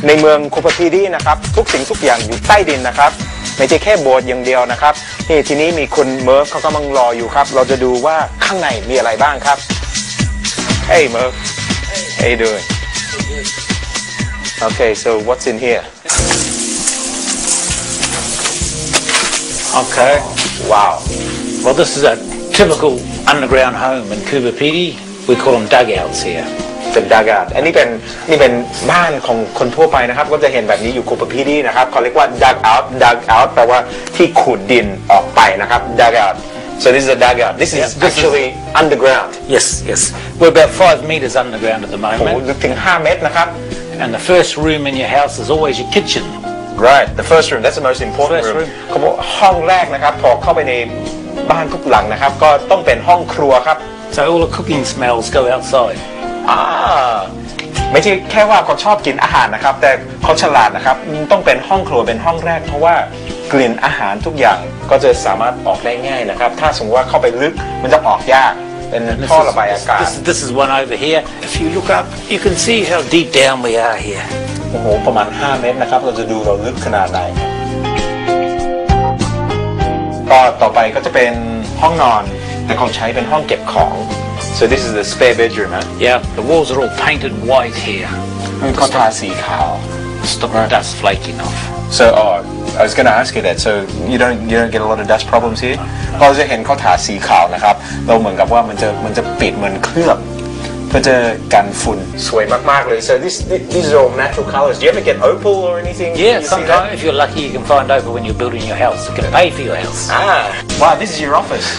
ในเมืองคูปาพีดีนะครับทุกสิ่งทุกอย่างอยู่ใต้ดินนะครับไม่ใช่แค่โบสถ์อย่างเดียวนะครับนี่ทีนี้มีคุณเมิร์ฟเขากำลังรออยู่ครับเราจะดูว่าข้างในมีอะไรบ้างครับ Hey Murph How you doing Okay so what's in here Okay. Wow Well, this is a typical underground home in Coober Pedy. We call them dugouts here. เป็นดักอาทอันนี้เป็นบ้านของคนทั่วไปนะครับก็จะเห็นแบบนี้อยู่คูปาพีดีนะครับเขาเรียกว่าดักเอาท์แปลว่าที่ขุดดินออกไปนะครับดักเอาท์ so this is a dugout this is actually underground Yes, yes. We're about 5 metres underground at the โอ้โห moment. ลึกถึง5 เมตรนะครับ And the first room in your house is always your kitchen. right the first room that's the most important First room room เขาบอกห้องแรกนะครับพอเข้าไปในบ้านทุกหลังนะครับก็ต้องเป็นห้องครัวครับ So all the cooking smells go outside. ไม่ใช่แค่ว่าเขาชอบกินอาหารนะครับแต่เขาฉลาดนะครับต้องเป็นห้องครัวเป็นห้องแรกเพราะว่ากลิ่นอาหารทุกอย่างก็จะสามารถออกได้ง่ายนะครับถ้าสมมติว่าเข้าไปลึกมันจะออกยากเป็นท่อระบายอากาศ This is one over here. If you look up, you can see how deep down we are here. โอ้โหประมาณ5 เมตรนะครับเราจะดูเราลึกขนาดไหนก็ต่อไปก็จะเป็นห้องนอนแต่เขาใช้เป็นห้องเก็บของ so this is the spare bedroom huh? Yeah, the walls are all painted white here. เขาทาสีขาว Stop the dust flaking off. so I was going to ask you that so you don't get a lot of dust problems here เราจะเห็นเขาทาสีขาวนะครับเราเหมือนกับว่ามันจะปิดเหมือนเคลือบเพื่อจะกันฝุ่นสวยมากๆเลย so these are all natural colors do you ever get opal or anything Yeah, sometimes if you're lucky you can find opal when you're building your house. You can pay for your house. wow this is your office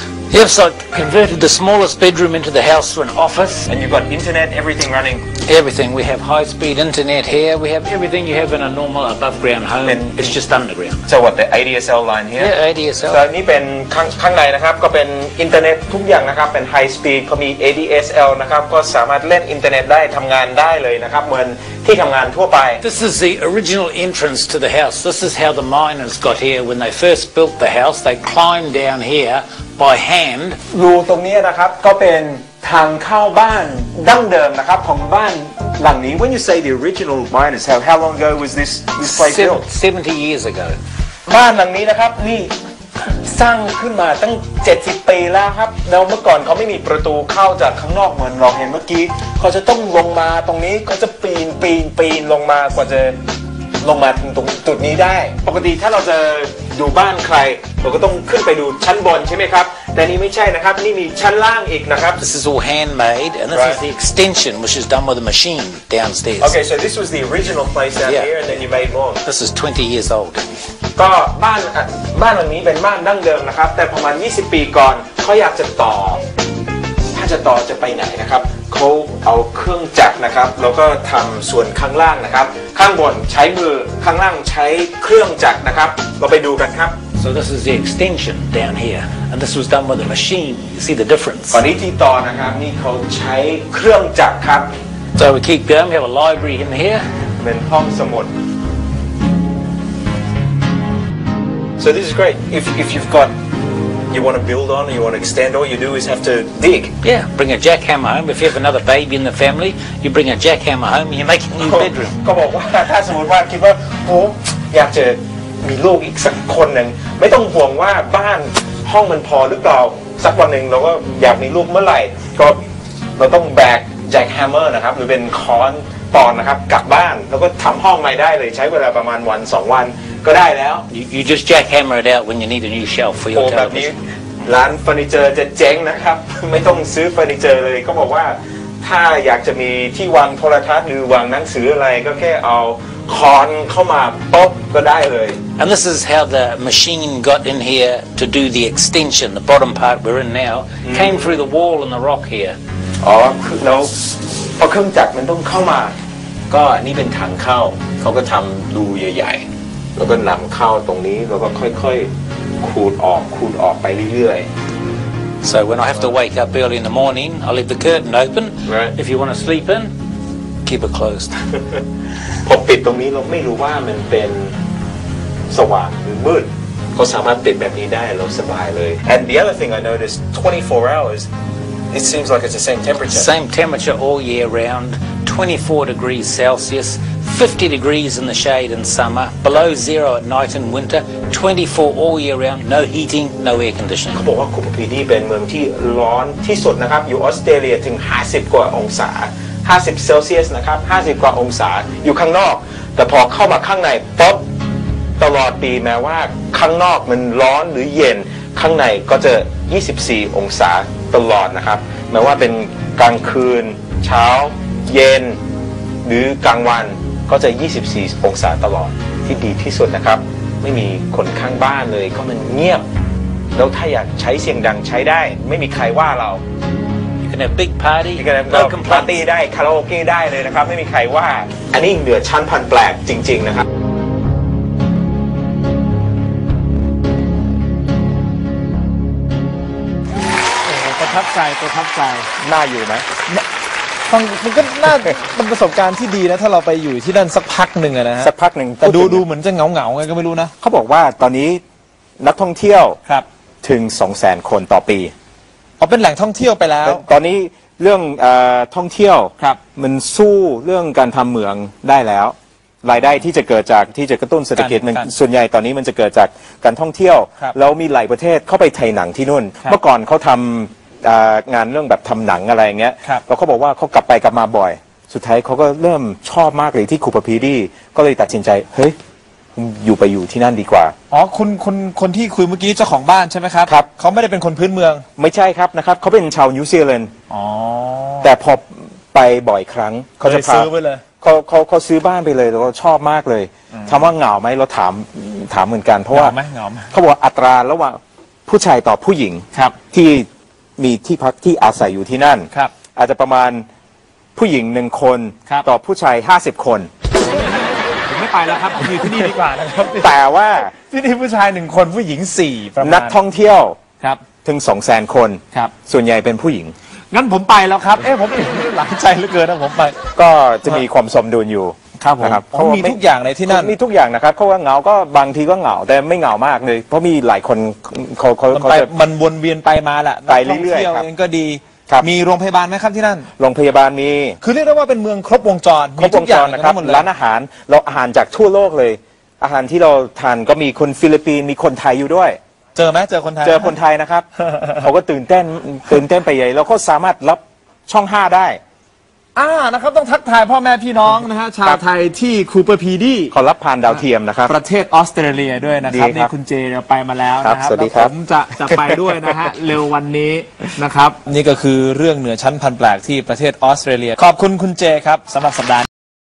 Yes, I converted the smallest bedroom into the house to an office. and you've got internet everything running Everything. We have high-speed internet here. We have everything you have in a normal above-ground home. And- It's just underground. so what the ADSL line here Yeah, ADSL. ตอนนี้เป็นข้างในนะครับก็เป็นอินเทอร์เน็ตทุกอย่างนะครับเป็นไฮสปีดเขามี ADSL นะครับก็สามารถเล่นอินเทอร์เน็ตได้ทำงานได้เลยนะครับเหมือนที่ทำงานทั่วไป This is the original entrance to the house. This is how the miners got here. When they first built the house, they climbed down here by hand. รูตรงนี้นะครับก็เป็นทางเข้าบ้านดั้งเดิมนะครับของบ้านหลังนี้ When you say the original miners how long ago was this place built 70 years ago. บ้านหลังนี้นะครับนี่สร้างขึ้นมาตั้ง70 ปีแล้วครับแล้วเมื่อก่อนเขาไม่มีประตูเข้าจากข้างนอกเหมือนเราเห็นเมื่อกี้เขาจะต้องลงมาตรงนี้เขาจะปีนลงมากว่าจะลงมาถึงตรงจุดนี้ได้ปกติถ้าเราจะดูบ้านใครเราก็ต้องขึ้นไปดูชั้นบนใช่ไหมครับแต่นี่ไม่ใช่นะครับนี่มีชั้นล่างอีกนะครับ This is all handmade, and this Right. is the extension, which is done with a machine downstairs. Okay so this was the original place out Yeah. here and then you made more This is 20 years old. ก็บ้านหลังนี้เป็นบ้านดั้งเดิมนะครับแต่ประมาณ20 ปีก่อนเขาอยากจะต่อถ้าจะต่อจะไปไหนนะครับเขาเอาเครื่องจักรนะครับแล้วก็ทำส่วนข้างล่างนะครับข้างบนใช้มือข้างล่างใช้เครื่องจักรนะครับเราไปดูกันครับ So this is the extension down here, and this was done with a machine. You see the difference? ก่อนที่ที่ต่อนะครับนี่เขาใช้เครื่องจักรครับ So we keep going. We have a library in here. เป็นห้องสมุด so this is great if you've got you want to build on or you want to extend all you do is have to dig Yeah, bring a jackhammer home. If you have another baby in the family, you bring a jackhammer home and you make a new bedroom. ก็บอกว่าถ้าสมมติว่าคิดว่าโอ้อยากจะมีลูกอีกสักคนหนึ่งไม่ต้องห่วงว่าบ้านห้องมันพอหรือเปล่าสักวันหนึ่งเราก็อยากมีลูกเมื่อไหร่ก็เราต้องแบกแจ็คแฮมเมอร์นะครับหรือเป็นค้อนปอนนะครับกลับบ้านแล้วก็ทำห้องใหม่ได้เลยใช้เวลาประมาณวัน2 วันก็ได้แล้ว You just jackhammer it out when you need a new shelf for โอ้ your แบบนี้ television. ร้านเฟอร์นิเจอร์จะเจ๊งนะครับ ไม่ต้องซื้อเฟอร์นิเจอร์เลยก็บอกว่าถ้าอยากจะมีที่วางโทรทัศน์หรือวางหนังสืออะไรก็แค่เอาค้อนเข้ามาป๊บก็ได้เลย And this is how the machine got in here to do the extension. The bottom part we're in now came through the wall and the rock here. อ๋อแล้วพอเครื่องจักรมันต้องเข้ามาก็นี่เป็นทางเข้าเขาก็ทำรูใหญ่ๆแล้วก็นำเข้าตรงนี้แล้วก็ค่อยๆขูดออกไปเรื่อย So when I have to wake up early in the morning, I leave the curtain open. Right. If you want to sleep in, keep it closed. ๆพอปิดตรงนี้เราไม่รู้ว่ามันเป็นสว่างหรือมืดก็สามารถปิดแบบนี้ได้เราสบายเลย And the other thing I noticed 24 hours it seems like it's the same temperature Same temperature all year round, 24 degrees Celsius, 50 degrees in the shade in summer, below zero at night in winter, 24 all year round, no heating, no air conditioning. เขาบอกว่าคูปาพีดีเป็นเมืองที่ร้อนที่สุดนะครับอยู่ออสเตรเลียถึง50กว่าองศา50เซลเซียสนะครับ50กว่าองศาอยู่ข้างนอกแต่พอเข้ามาข้างในปุ๊บตลอดปีแม้ว่าข้างนอกมันร้อนหรือเย็นข้างในก็จะ24องศาตลอดนะครับแม้ว่าเป็นกลางคืนเช้าเย็นหรือกลางวันก็จะ24องศาตลอดที่ดีที่สุดนะครับไม่มีคนข้างบ้านเลยก็มันเงียบแล้วถ้าอยากใช้เสียงดังใช้ได้ไม่มีใครว่าเรา You can have big party, ก็ no ปาร์ complaints. ตี้ได้คาราโอเกะได้เลยนะครับไม่มีใครว่าอันนี้เหนือชั้นพันแปลกจริงๆนะครับประทับใจน่าอยู่ไหม ฟังมันก็น่า เป็นประสบการณ์ที่ดีนะถ้าเราไปอยู่ที่นั่นสักพักหนึ่งอะนะฮะ สักพักหนึ่ง แต่ดูเหมือนจะเหงาไงก็ไม่รู้นะ เขาบอกว่าตอนนี้นักท่องเที่ยว ครับ ถึง 200,000 คนต่อปี เอาเป็นแหล่งท่องเที่ยวไปแล้ว ตอนนี้เรื่องท่องเที่ยว ครับ มันสู้เรื่องการทำเหมืองได้แล้ว รายได้ที่จะเกิดจากที่จะกระตุ้นเศรษฐกิจมันส่วนใหญ่ตอนนี้มันจะเกิดจากการท่องเที่ยว ครับ แล้วมีหลายประเทศเข้าไปถ่ายหนังที่นู่น ครับ เมื่อก่อนเขาทำงานเรื่องแบบทำหนังอะไรอย่างเงี้ย ครับ แล้วเขาบอกว่าเขากลับไปกลับมาบ่อย สุดท้ายเขาก็เริ่มชอบมากเลยที่คูปาพีดีก็เลยตัดสินใจเฮ้ยอยู่ที่นั่นดีกว่า อ๋อคนที่คุยเมื่อกี้เจ้าของบ้านใช่ไหมครับ ครับ เขาไม่ได้เป็นคนพื้นเมือง ไม่ใช่ครับนะครับเขาเป็นชาวนิวซีแลนด์ อ๋อ แต่พอไปบ่อยครั้งเขาจะ เลยซื้อไว้เลย เขาซื้อบ้านไปเลยแล้วก็ชอบมากเลยถามว่าเหงาไหมเราถามเหมือนกันเพราะว่า เหงาไหม เขาบอกว่าอัตราระหว่างผู้ชายต่อผู้หญิง ครับ ที่มีที่พักที่อาศัยอยู่ที่นั่น ครับ อาจจะประมาณผู้หญิง1 คน ครับ ต่อผู้ชาย50 คน ผมไม่ไปแล้วครับผมอยู่ที่นี่ดีกว่านะครับ แต่ว่า ที่นี่ผู้ชาย1 คนผู้หญิง4ประมาณ นักท่องเที่ยว ครับ ถึง 200,000 คน ครับ ส่วนใหญ่เป็นผู้หญิง งั้นผมไปแล้วครับผมหลังใจเหลือเกินนะผมไป ก็จะมีความสมดุลอยู่ ครับผม นะครับ อ๋อมีทุกอย่างในที่นั่น มีทุกอย่างนะครับเขาว่าเหงาก็บางทีก็เหงาแต่ไม่เหงามากเลย เพราะมีหลายคนเขา มันไป จะ มันวนเวียนไปมาแหละ ไปเรื่อยๆ นักท่งที่ว ครับ เองก็ดี ครับ มีโรงพยาบาลไหมครับที่นั่น โรงพยาบาลมี คือเรียกได้ว่าเป็นเมืองครบวงจร ครบวงจรนะครับ มีทุกอย่างหมดเลย ร้านอาหารเราอาหารจากทั่วโลกเลย อาหารที่เราทานก็มีคนฟิลิปปินส์มีคนไทยอยู่ด้วย เจอไหมเจอคนไทย เจอคนไทยนะครับ เขาก็ตื่นเต้นไปใหญ่แล้วก็สามารถรับช่อง 5 ได้ นะครับต้องทักทายพ่อแม่พี่น้องนะฮะชาวไทยที่คูเปอร์พีดี เขารับผ่านดาวเทียมนะครับ ประเทศออสเตรเลียด้วยนะครับ ดีครับ นี่คุณเจเนี่ยไปมาแล้ว ครับ นะครับ สวัสดี แล้ว ครับ ผมจะไปด้วยนะฮะ เร็ววันนี้นะครับ นี่ก็คือเรื่องเหนือชั้นพันแปลกที่ประเทศออสเตรเลีย ขอบคุณคุณเจครับสำหรับสัปดาห์